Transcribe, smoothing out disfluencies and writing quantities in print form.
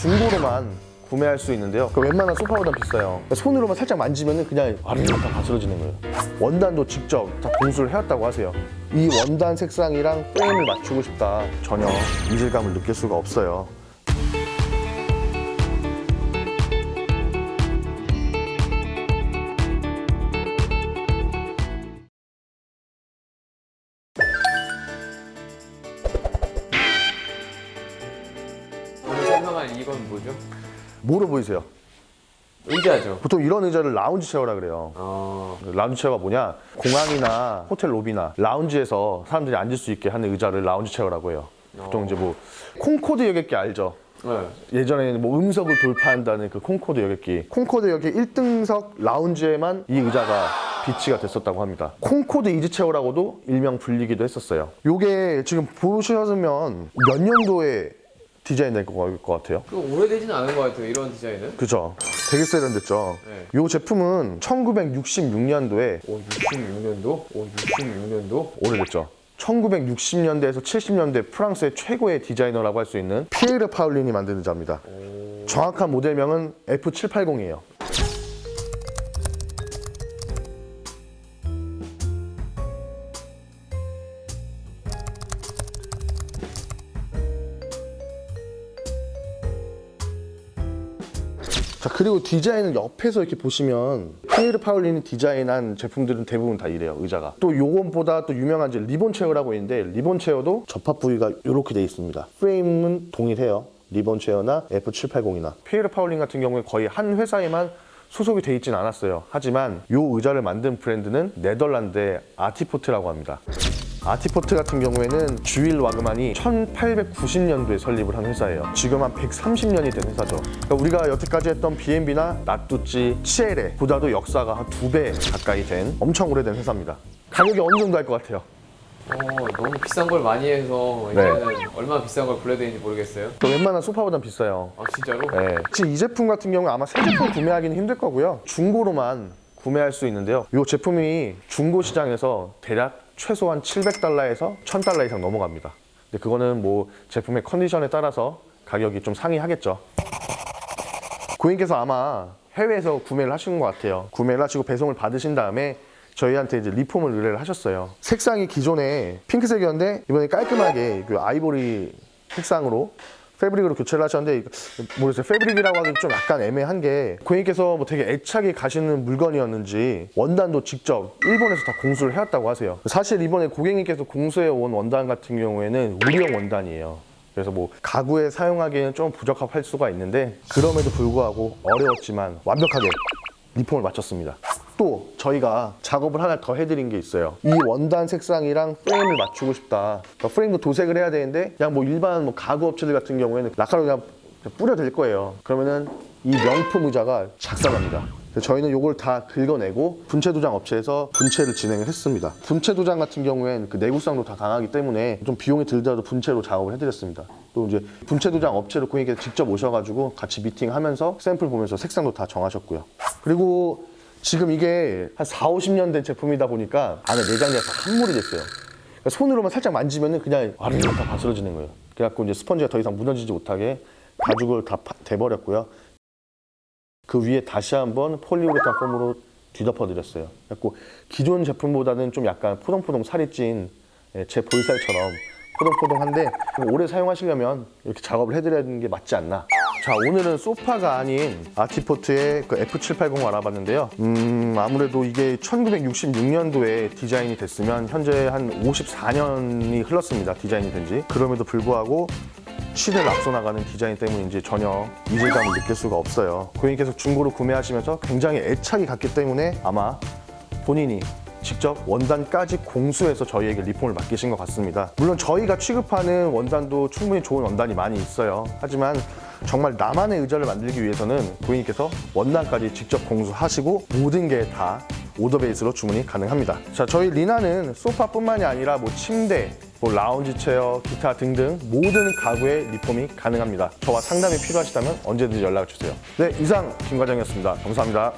중고로만 구매할 수 있는데요. 웬만한 소파보다 비싸요. 손으로만 살짝 만지면 그냥 아르르 다 가스러지는 거예요. 원단도 직접 다 공수를 해왔다고 하세요. 이 원단 색상이랑 프레임을 맞추고 싶다. 전혀 이질감을 느낄 수가 없어요. 오늘 설명할 이건 뭐죠? 뭐로 보이세요? 의자죠. 보통 이런 의자를 라운지 체어라 그래요. 라운지 체어가 뭐냐? 공항이나 호텔 로비나 라운지에서 사람들이 앉을 수 있게 하는 의자를 라운지 체어라고 해요. 보통 이제 뭐 콩코드 여객기 알죠? 네. 예전에는 뭐 음석을 돌파한다는 그 콩코드 여객기. 콩코드 여객 1등석 라운지에만 이 의자가 비치가 됐었다고 합니다. 콩코드 이지 체어라고도 일명 불리기도 했었어요. 요게 지금 보시면 몇 년도에 디자인된 것 같아요? 그 오래되진 않은 것 같아요, 이런 디자인은. 그죠? 되게 세련됐죠? 네. 요 제품은 1966년도에 66년도? 66년도? 오래됐죠? 1960년대에서 70년대 프랑스의 최고의 디자이너라고 할 수 있는 피에르 파울린이 만든 의자입니다. 정확한 모델명은 F780이에요. 자, 그리고 디자인은 옆에서 이렇게 보시면 피에르 파울린이 디자인한 제품들은 대부분 다 이래요, 의자가. 또 요것보다 또 유명한 이제 리본 체어라고 있는데 리본 체어도 접합 부위가 이렇게 돼 있습니다. 프레임은 동일해요. 리본 체어나 F780이나. 피에르 파울린 같은 경우에 거의 한 회사에만 소속이 돼 있진 않았어요. 하지만 요 의자를 만든 브랜드는 네덜란드의 아티포트라고 합니다. 아티포트 같은 경우에는 주일 와그만이 1890년도에 설립을 한 회사예요. 지금 한 130년이 된 회사죠. 그러니까 우리가 여태까지 했던 B&B나 나뚜찌, 치에레 보다도 역사가 한 2배 가까이 된 엄청 오래된 회사입니다. 가격이 어느 정도 할 것 같아요? 너무 비싼 걸 많이 해서 이제는 얼마나 비싼 걸 불러야 되는지 모르겠어요. 웬만한 소파보단 비싸요. 아, 진짜로? 네. 지금 이 제품 같은 경우는 아마 새 제품 구매하기는 힘들 거고요. 중고로만 구매할 수 있는데요. 이 제품이 중고 시장에서 대략 최소한 700달러에서 1000달러 이상 넘어갑니다. 근데 그거는 뭐 제품의 컨디션에 따라서 가격이 좀 상이하겠죠. 고객님께서 아마 해외에서 구매를 하신 것 같아요. 구매를 하시고 배송을 받으신 다음에 저희한테 이제 리폼을 의뢰를 하셨어요. 색상이 기존에 핑크색이었는데 이번에 깔끔하게 그 아이보리 색상으로 패브릭으로 교체를 하셨는데 모르겠어요. 패브릭이라고 하기 좀 약간 애매한 게 고객님께서 뭐 되게 애착이 가시는 물건이었는지 원단도 직접 일본에서 다 공수를 해왔다고 하세요. 사실 이번에 고객님께서 공수해온 원단 같은 경우에는 우리용 원단이에요. 그래서 뭐 가구에 사용하기에는 좀 부적합할 수가 있는데 그럼에도 불구하고 어려웠지만 완벽하게 리폼을 마쳤습니다. 또 저희가 작업을 하나 더 해드린 게 있어요. 이 원단 색상이랑 프레임을 맞추고 싶다. 그러니까 프레임도 도색을 해야 되는데 그냥 뭐 일반 뭐 가구 업체들 같은 경우에는 라카로 그냥 뿌려댈 거예요. 그러면은 이 명품 의자가 작살납니다. 그래서 저희는 이걸 다 긁어내고 분체 도장 업체에서 분체를 진행을 했습니다. 분체 도장 같은 경우에는 그 내구성도 다 강하기 때문에 좀 비용이 들더라도 분체로 작업을 해드렸습니다. 또 이제 분체 도장 업체로 고객님께서 직접 오셔가지고 같이 미팅하면서 샘플 보면서 색상도 다 정하셨고요. 그리고 지금 이게 한 4, 50년 된 제품이다 보니까 안에 내장재가 다 함몰이 됐어요. 그러니까 손으로만 살짝 만지면 그냥 아르르 다 가스러지는 거예요. 그래갖고 이제 스펀지가 더 이상 무너지지 못하게 가죽을 다 대버렸고요. 그 위에 다시 한번 폴리우레탄 폼으로 뒤덮어 드렸어요. 그래갖고 기존 제품보다는 좀 약간 포동포동 살이 찐 제 볼살처럼 포동포동한데 오래 사용하시려면 이렇게 작업을 해드려야 되는 게 맞지 않나. 자, 오늘은 소파가 아닌 아티포트의 그 F780 알아봤는데요. 아무래도 이게 1966년도에 디자인이 됐으면 현재 한 54년이 흘렀습니다. 디자인이 된 지. 그럼에도 불구하고 시대를 앞서 나가는 디자인 때문인지 전혀 이질감을 느낄 수가 없어요. 고객님께서 중고로 구매하시면서 굉장히 애착이 갔기 때문에 아마 본인이 직접 원단까지 공수해서 저희에게 리폼을 맡기신 것 같습니다. 물론 저희가 취급하는 원단도 충분히 좋은 원단이 많이 있어요. 하지만 정말 나만의 의자를 만들기 위해서는 고객님께서 원단까지 직접 공수하시고 모든 게 다 오더 베이스로 주문이 가능합니다. 자, 저희 리나는 소파뿐만이 아니라 뭐 침대, 뭐 라운지 체어, 기타 등등 모든 가구의 리폼이 가능합니다. 저와 상담이 필요하시다면 언제든지 연락을 주세요. 네, 이상 김 과장이었습니다. 감사합니다.